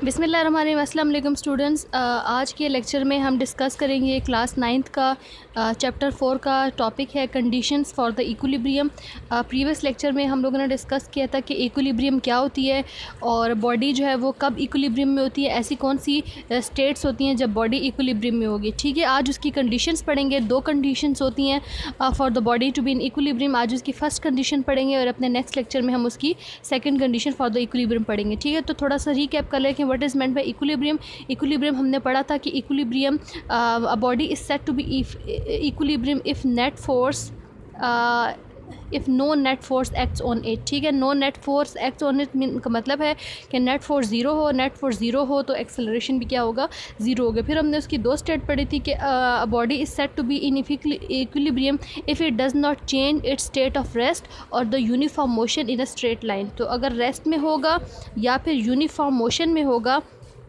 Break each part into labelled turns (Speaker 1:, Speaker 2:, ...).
Speaker 1: बिस्मिल्लाहिर्रहमानिर्रहीम। अस्सलाम वालेकुम स्टूडेंट्स। आज के लेक्चर में हम डिस्कस करेंगे क्लास 9th का चैप्टर 4 का टॉपिक है conditions for the equilibrium. Previous lecture में हम लोगों ने डिस्कस किया था कि इक्विलिब्रियम क्या होती है और बॉडी जो है वो कब इक्विलिब्रियम में होती है, ऐसी कौन सी स्टेट्स होती हैं जब बॉडी इक्विलिब्रियम में होगी। ठीक है, आज उसकी कंडीशंस पढ़ेंगे। दो कंडीशंस होती हैं for the body to be in equilibrium. आज उसकी फ़र्स्ट कंडीशन पढ़ेंगे और अपने नेक्स्ट लेक्चर में हम उसकी second condition for the equilibrium पढ़ेंगे। ठीक है, तो थोड़ा सा रीकैप कर लें कि what is meant by equilibrium. Equilibrium हमने पढ़ा था कि equilibrium a body is set to be equilibrium if net force if no net force acts on it. ठीक है, no net force acts on it का मतलब है कि नेट फोर्स ज़ीरो हो। नेट फोर्स ज़ीरो हो तो एक्सेलरेशन भी क्या होगा, ज़ीरो होगा। फिर हमने उसकी दो स्टेट पढ़ी थी कि body is set to be in equilibrium if it does not change its state of rest और the uniform motion in a straight line. तो अगर रेस्ट में होगा या फिर यूनिफॉर्म मोशन में होगा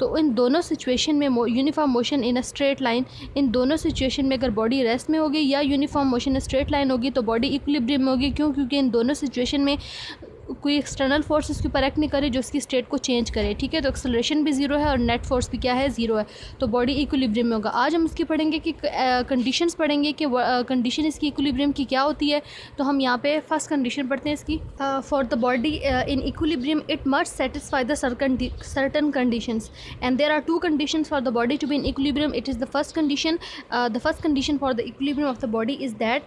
Speaker 1: तो इन दोनों सिचुएशन में uniform motion in a straight line, इन दोनों सिचुएशन में अगर बॉडी रेस्ट में होगी या यूनिफॉर्म मोशन स्ट्रेट लाइन होगी तो बॉडी इक्विलिब्रियम में होगी। क्यों? क्योंकि इन दोनों सिचुएशन में कोई एक्सटर्नल फोर्स उसके ऊपर एक्ट नहीं करे जो उसकी स्टेट को चेंज करे। ठीक है, तो एक्सेलरेशन भी ज़ीरो है और नेट फोर्स भी क्या है, ज़ीरो है, तो बॉडी इक्विलिब्रियम में होगा। आज हम उसकी पढ़ेंगे कि कंडीशंस पढ़ेंगे कि कंडीशन इसकी इक्विलिब्रियम की क्या होती है। तो हम यहाँ पे फर्स्ट कंडीशन पढ़ते हैं इसकी। For the body in equilibrium it must satisfy the certain conditions and there are two conditions for the body to be in equilibrium. It is the first condition for the equilibrium of the body is that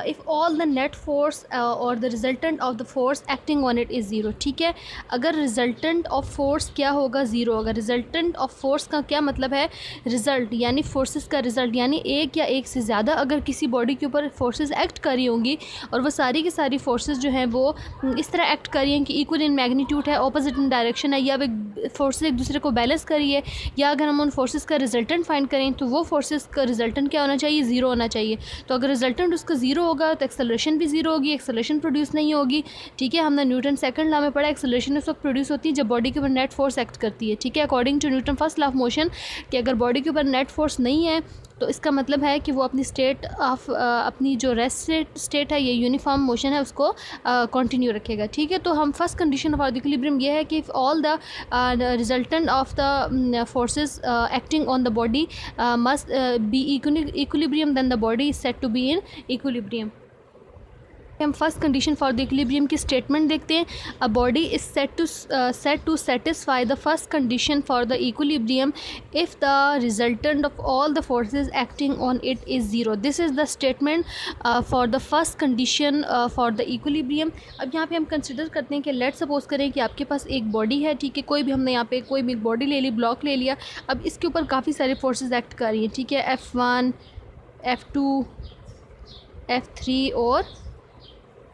Speaker 1: if all the net force और the resultant of the force acting on it is zero. ठीक है, अगर resultant of force क्या होगा, zero होगा। Resultant of force का क्या मतलब है, रिजल्ट यानी फोर्सेस का रिजल्ट, यानी एक या एक से ज़्यादा अगर किसी बॉडी के ऊपर फोर्सेस एक्ट कर रही होंगी और वो सारी की सारी फोर्सेस जो हैं वो इस तरह एक्ट कर रही हैं कि इक्वल इन मैग्नीट्यूड है, ऑपोजिट इन डायरेक्शन है, या वे फोर्सेस एक दूसरे को बैलेंस कर रही है, या अगर हम उन फोर्सेस का रिजल्टेंट फाइंड करें तो वो फोर्सेस का रिजल्टेंट क्या होना चाहिए, ज़ीरो होना चाहिए। तो अगर रिजल्टेंट उसका ज़ीरो होगा तो एक्सेलरेशन भी ज़ीरो होगी, एक्सेलरेशन प्रोड्यूस नहीं होगी। ठीक है, हमने न्यूटन सेकंड लॉ में पढ़ा एक्सेलरेशन उस वक्त प्रोड्यूस होती है जब बॉडी के ऊपर नेट फोर्स एक्ट करती है। ठीक है, according to Newton first law of motion कि अगर बॉडी के ऊपर नेट फोर्स नहीं है तो इसका मतलब है कि वो अपनी स्टेट ऑफ अपनी जो रेस्ट स्टेट है, ये यूनिफॉर्म मोशन है, उसको कंटिन्यू रखेगा। ठीक है, तो हम फर्स्ट कंडीशन ऑफ इक्विलिब्रियम ये है कि all the resultant of the forces acting on the body must be equilibrium then the body is set to be in equilibrium. हम first condition for the equilibrium की statement देखते हैं। A body is set to satisfy the first condition for the equilibrium if the resultant of all the forces acting on it is zero. This is the statement for the first condition for the equilibrium. अब यहाँ पे हम consider करते हैं कि let suppose करें कि आपके पास एक बॉडी है। ठीक है, कोई भी हमने यहाँ पे कोई भी बॉडी ले ली, ब्लॉक ले लिया। अब इसके ऊपर काफ़ी सारे फोर्सेस एक्ट कर रही हैं। ठीक है, F1 F2 F3 और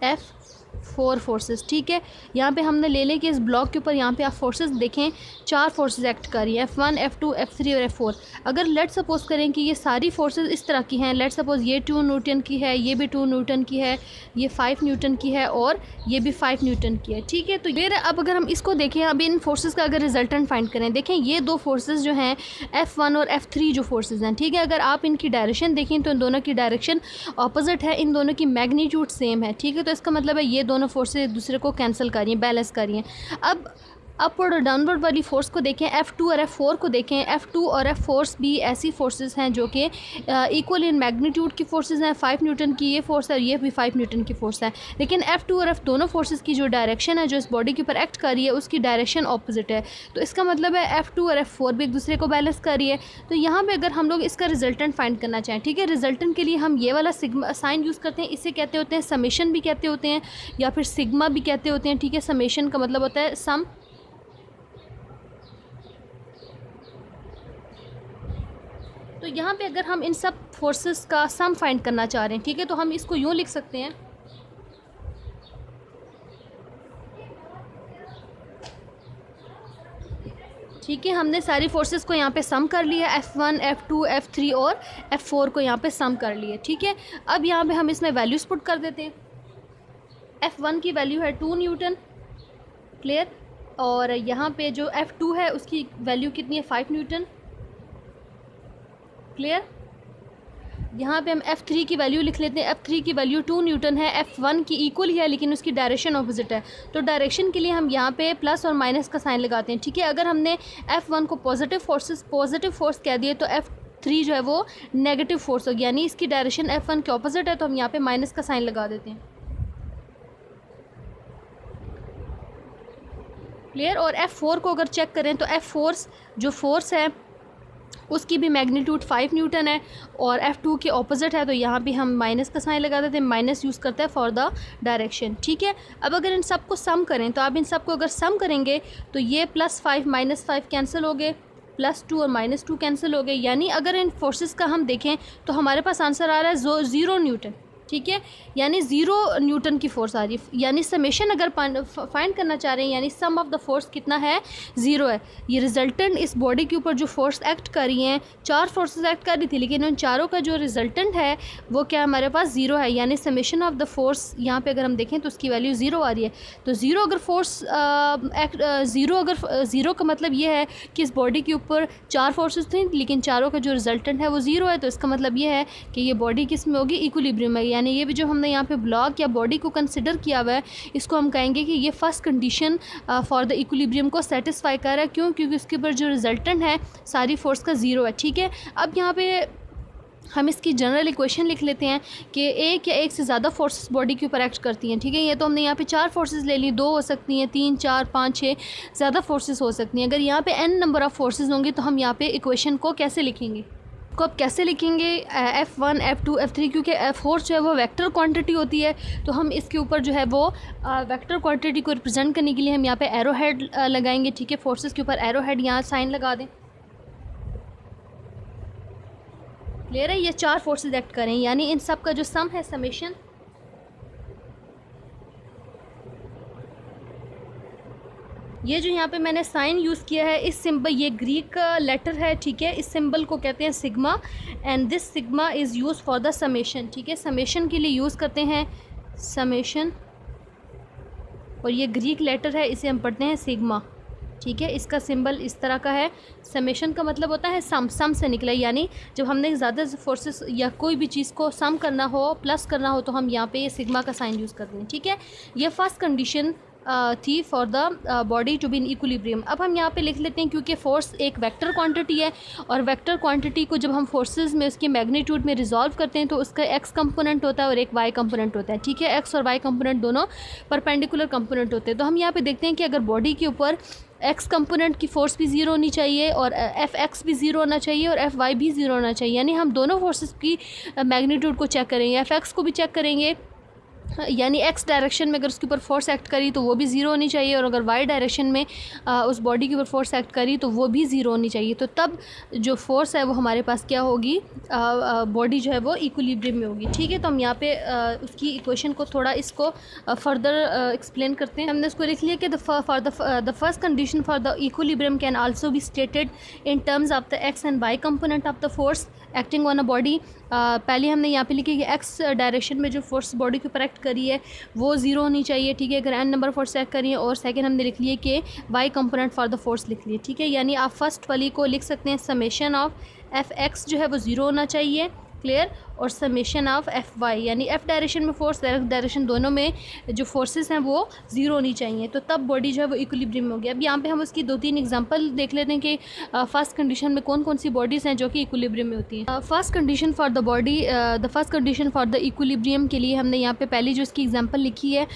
Speaker 1: F4 फोर्सेस। ठीक है, यहाँ पे हमने ले लें कि इस ब्लॉक के ऊपर यहाँ पे आप फोर्सेस देखें, चार फोर्सेस एक्ट कर रही हैं, F1 F2 F3 और F4। अगर लेट सपोज करें कि ये सारी फोर्सेस इस तरह की हैं, लेट सपोज ये 2 न्यूटन की है, ये भी 2 न्यूटन की है, ये 5 न्यूटन की है और ये भी 5 न्यूटन की है। ठीक है, तो ये अब अगर हम इसको देखें, अब इन फोर्सेस का अगर रिजल्टेंट फाइंड करें, देखें ये दो फोर्सेस जो हैं F1 और F3 जो फोर्सेस हैं। ठीक है, अगर आप इनकी डायरेक्शन देखें तो इन दोनों की डायरेक्शन ऑपोजिट है, इन दोनों की मैग्नीट्यूड सेम है। ठीक है, तो इसका मतलब है ये दोनों फोर्सेस एक दूसरे को कैंसिल कर रही हैं, बैलेंस कर रही हैं। अब अपवर्ड और डाउनवर्ड वाली फोर्स को देखें, F2 और F4 को देखें। F2 और F4 भी ऐसी फोर्सेस हैं जो कि इक्वल इन मैग्नीट्यूड की फोर्सेस हैं। 5 न्यूटन की ये फोर्स है, ये भी 5 न्यूटन की फोर्स है। लेकिन F2 और F दोनों फोर्सेस की जो डायरेक्शन है, जो इस बॉडी के ऊपर एक्ट कर रही है, उसकी डायरेक्शन ऑपोजिट है। तो इसका मतलब है F2 और F4 भी एक दूसरे को बैलेंस कर रही है। तो यहाँ पर अगर हम लोग इसका रिजल्टेंट फाइंड करना चाहें, ठीक है, रिजल्टेंट के लिए हम ये वाला सिग्मा साइन यूज़ करते हैं। इसे कहते होते हैं समेशन भी कहते होते हैं या फिर सिग्मा भी कहते होते हैं। ठीक है, समेशन का मतलब होता है सम। तो यहाँ पे अगर हम इन सब फोर्सेस का सम फाइंड करना चाह रहे हैं, ठीक है, तो हम इसको यूँ लिख सकते हैं। ठीक है, हमने सारी फोर्सेस को यहाँ पे सम कर लिया, F1 F2 F3 और F4 को यहाँ पे सम कर लिया। ठीक है, अब यहाँ पे हम इसमें वैल्यूज़ पुट कर देते हैं। F1 की वैल्यू है 2 न्यूटन, क्लियर, और यहाँ पे जो F2 है उसकी वैल्यू कितनी है, 5 न्यूटन, क्लियर। यहाँ पे हम F3 की वैल्यू लिख लेते हैं। F3 की वैल्यू 2 न्यूटन है, F1 की इक्वल ही है लेकिन उसकी डायरेक्शन ऑपोजिट है। तो डायरेक्शन के लिए हम यहाँ पे प्लस और माइनस का साइन लगाते हैं, ठीक है। अगर हमने F1 को पॉजिटिव फोर्स कह दिए तो F3 जो है वो नेगेटिव फोर्स होगी, यानी इसकी डायरेक्शन F1 के ऑपोजिट है, तो हम यहाँ पे माइनस का साइन लगा देते हैं। क्लियर। और F4 को अगर चेक करें तो F4 जो फोर्स है उसकी भी मैग्नीट्यूड 5 न्यूटन है और F2 के ऑपोजिट है, तो यहाँ पे हम माइनस का साइन लगा देते हैं, माइनस यूज़ करते हैं फॉर द डायरेक्शन, ठीक है। अब अगर इन सब को सम करें तो आप इन सब को अगर सम करेंगे तो ये +5 -5 कैंसिल हो गए, +2 और -2 कैंसिल हो गए, यानी अगर इन फोर्सेस का हम देखें तो हमारे पास आंसर आ रहा है 0 न्यूटन, ठीक है। यानी 0 न्यूटन की फोर्स आ रही है, यानी समेशन अगर फाइंड करना चाह रहे हैं यानी सम ऑफ द फोर्स कितना है, 0 है। ये रिजल्टेंट इस बॉडी के ऊपर जो फोर्स एक्ट कर रही हैं, 4 फोर्सेस एक्ट कर रही थी लेकिन उन चारों का जो रिजल्टेंट है वो क्या हमारे पास 0 है, यानी समेशन ऑफ द फोर्स यहाँ पे अगर हम देखें तो उसकी वैल्यू 0 आ रही है। तो 0 अगर फोर्स ज़ीरो का मतलब ये है कि इस बॉडी के ऊपर 4 फोर्सेस थी लेकिन चारों का जो रिजल्टेंट है वो 0 है, तो इसका मतलब ये है कि ये बॉडी किस में होगी, इक्विलिब्रियम में। यानी ये भी जो हमने यहाँ पे ब्लॉक या बॉडी को कंसिडर किया हुआ है इसको हम कहेंगे कि ये first condition for the equilibrium को सेटिस्फाई कर रहा है। क्यों? क्योंकि उसके ऊपर जो रिजल्टेंट है सारी फोर्स का 0 है, ठीक है। अब यहाँ पे हम इसकी जनरल इक्वेशन लिख लेते हैं कि एक या एक से ज़्यादा फोर्सेस बॉडी के ऊपर एक्ट करती हैं, ठीक है। ये तो हमने यहाँ पे 4 फोर्सेस ले ली, 2 हो सकती हैं, 3 4 5 6 ज़्यादा फोर्सेस हो सकती हैं। अगर यहाँ पे n नंबर ऑफ़ फोर्सेस होंगे तो हम यहाँ पे इक्वेशन को कैसे लिखेंगे, को अब कैसे लिखेंगे, F1 F2 F3, क्योंकि फोर्स जो है वो वेक्टर क्वांटिटी होती है, तो हम इसके ऊपर जो है वो वेक्टर क्वांटिटी को रिप्रेजेंट करने के लिए हम यहाँ पे एरो हेड लगाएंगे, ठीक है। फोर्सेस के ऊपर एरो हेड यहाँ साइन लगा दें। क्लियर है, ये 4 फोर्सेस एक्ट करें, यानी इन सब का जो सम है समेशन ये जो यहाँ पे मैंने साइन यूज़ किया है इस सिंबल, ये ग्रीक लेटर है, ठीक है। इस सिंबल को कहते हैं sigma and this sigma is use for the summation, ठीक है। समेशन के लिए यूज़ करते हैं समेशन, और ये ग्रीक लेटर है इसे हम पढ़ते हैं सिग्मा, ठीक है। इसका सिंबल इस तरह का है। समेशन का मतलब होता है सम से निकला, यानी जब हमने ज़्यादा फोर्सेस या कोई भी चीज़ को सम करना हो, प्लस करना हो, तो हम यहाँ पे ये सिग्मा का साइन यूज़ करते हैं, ठीक है। ये फर्स्ट कंडीशन थी for the body to be in equilibrium. अब हम यहाँ पे लिख लेते हैं क्योंकि फोर्स एक वेक्टर क्वांटिटी है और वेक्टर क्वांटिटी को जब हम फोर्सेस में उसके मैग्नीट्यूड में रिजॉल्व करते हैं तो उसका एक्स कंपोनेंट होता है और एक वाई कंपोनेंट होता है, ठीक है। एक्स और वाई कंपोनेंट दोनों परपेंडिकुलर कंपोनेंट होते हैं। तो हम यहाँ पे देखते हैं कि अगर बॉडी के ऊपर एक्स कंपोनेंट की फोर्स भी 0 होनी चाहिए और एफ एक्स भी 0 होना चाहिए और एफ वाई भी 0 होना चाहिए, यानी हम दोनों फोर्सेस की मैग्नीट्यूड को चेक करेंगे, एफ एक्स को भी चेक करेंगे, यानी एक्स डायरेक्शन में अगर उसके ऊपर फोर्स एक्ट करी तो वो भी 0 होनी चाहिए, और अगर वाई डायरेक्शन में उस बॉडी के ऊपर फोर्स एक्ट करी तो वो भी 0 होनी चाहिए। तो तब जो फोर्स है वो हमारे पास क्या होगी, बॉडी जो है वो इक्विलिब्रियम में होगी, ठीक है। तो हम यहाँ पे उसकी इक्वेशन को थोड़ा इसको फर्दर एक्सप्लेन करते हैं। हमने उसको लिख लिया कि the first condition for the equilibrium can also be stated in terms of the X and Y component of the force acting on a body. पहले हमने यहाँ पे लिखी कि एक्स डायरेक्शन में जो फोर्स बॉडी के ऊपर एक्ट करी है वो 0 होनी चाहिए, ठीक है, अगर n नंबर फोर्स एक्ट करी है। और सेकंड हमने लिख लिए कि Y component for the force लिख लिए, ठीक है। यानी आप फर्स्ट वाली को लिख सकते हैं समेशन ऑफ एफ एक्स जो है वो 0 होना चाहिए, क्लियर, और समेशन ऑफ एफ वाई, यानी एफ डायरेक्शन में फोर्स डायरेक्शन दोनों में जो फोर्सेस हैं वो 0 होनी चाहिए, तो तब बॉडी जो है वो इक्विलिब्रियम में होगी। अब यहाँ पे हम उसकी 2-3 एग्जांपल देख लेते हैं कि फर्स्ट कंडीशन में कौन कौन सी बॉडीज़ हैं जो कि इक्विलिब्रियम में होती हैं। First condition for the body, the first condition for the equilibrium के लिए हमने यहाँ पे पहली जो इसकी एग्जाम्पल लिखी है,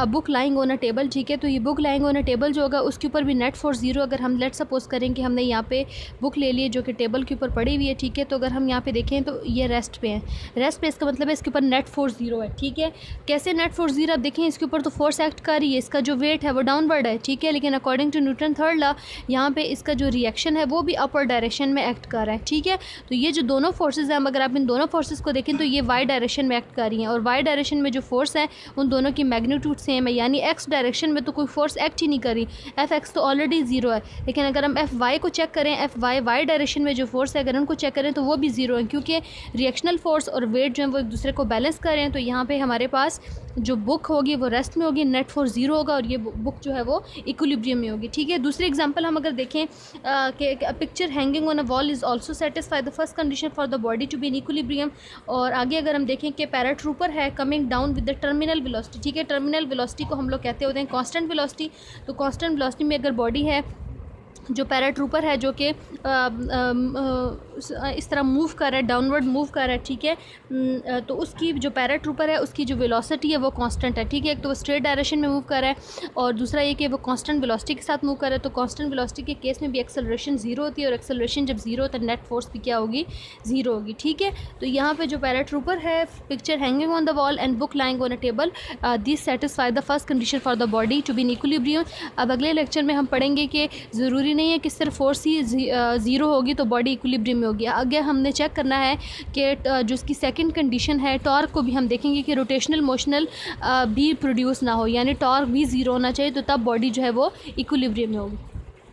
Speaker 1: book lying on a table, ठीक है। तो ये book lying on a table जो होगा उसके ऊपर भी नेट फोर्स 0, अगर हम लेट सपोज करें कि हमने यहाँ पे बुक ले ली है जो कि टेबल के ऊपर पड़ी हुई है, ठीक है। तो अगर हम यहाँ पे देखें तो ये रेस्ट पे है, रेस्ट पे, इसका मतलब है इसके ऊपर नेट फोर्स 0 है, ठीक है। कैसे नेट फोर्स 0? आप देखें इसके ऊपर तो फोर्स एक्ट कर रही है, इसका जो वेट है वो डाउनवर्ड है, ठीक है, लेकिन according to Newton third law यहाँ पे इसका जो रिएक्शन है वो भी अपवर्ड डायरेक्शन में एक्ट कर रहा है, ठीक है। तो ये जो दोनों फोर्सेज हैं, अगर आप इन दोनों फोर्सेज को देखें तो ये वाई डायरेक्शन में एक्ट कर रही हैं, और वाई डायरेक्शन में जो फोर्स है उन दोनों की मैग्नीट्यूड सेम है, यानी एक्स डायरेक्शन में तो कोई फोर्स एक्ट ही नहीं कर रही, एफ एक्स तो ऑलरेडी 0 है। लेकिन अगर हम एफ वाई को चेक करें, एफ वाई वाई डायरेक्शन में जो फोर्स है अगर उनको चेक करें तो वो भी 0 है, क्योंकि रिएक्शनल फोर्स और वेट जो है वो एक दूसरे को बैलेंस कर रहे हैं, तो यहाँ पे हमारे पास जो बुक होगी वो रेस्ट में होगी, नेट फोर्स 0 होगा और ये बुक जो है वो इक्विलिब्रियम में होगी। ठीक है, दूसरी एग्जांपल हम अगर देखें कि picture hanging on a wall is also satisfy the first condition for the body to be in equilibrium. और आगे अगर हम देखें कि पैराट्रूपर है coming down with the terminal velocity. ठीक है, टर्मिनल वेलोसिटी को हम लोग कहते होते हैं कांस्टेंट वेलोसिटी। तो कांस्टेंट वेलोसिटी में अगर बॉडी है, जो पैराट्रूपर है जो कि इस तरह मूव कर रहा है, डाउनवर्ड मूव कर रहा है, ठीक है, तो उसकी जो पैराट्रूपर है उसकी जो वेलोसिटी है वो कांस्टेंट है। ठीक है, एक तो वो स्ट्रेट डायरेक्शन में मूव कर रहा है और दूसरा ये कि वो कांस्टेंट वेलोसिटी के साथ मूव कर रहा है। तो कांस्टेंट वेलोसिटी के केस में भी एक्सेलरेशन 0 होती है और एक्सेलरेशन जब 0 होता है नेट फोर्स भी क्या होगी, 0 होगी। ठीक है, तो यहाँ पे जो पैराट्रूपर है, picture hanging on the wall and book lying on a table, this satisfy the first condition for the body to be in equilibrium. अब अगले लेक्चर में हम पढ़ेंगे कि ज़रूरी नहीं है कि सिर्फ फोर्स ही 0 होगी तो बॉडी इक्विलिब्रियम में होगी। आगे हमने चेक करना है कि जो उसकी सेकंड कंडीशन है टॉर्क को भी हम देखेंगे कि रोटेशनल मोशनल भी प्रोड्यूस ना हो, यानी टॉर्क भी 0 होना चाहिए, तो तब बॉडी जो है वो इक्विलिब्रियम में होगी।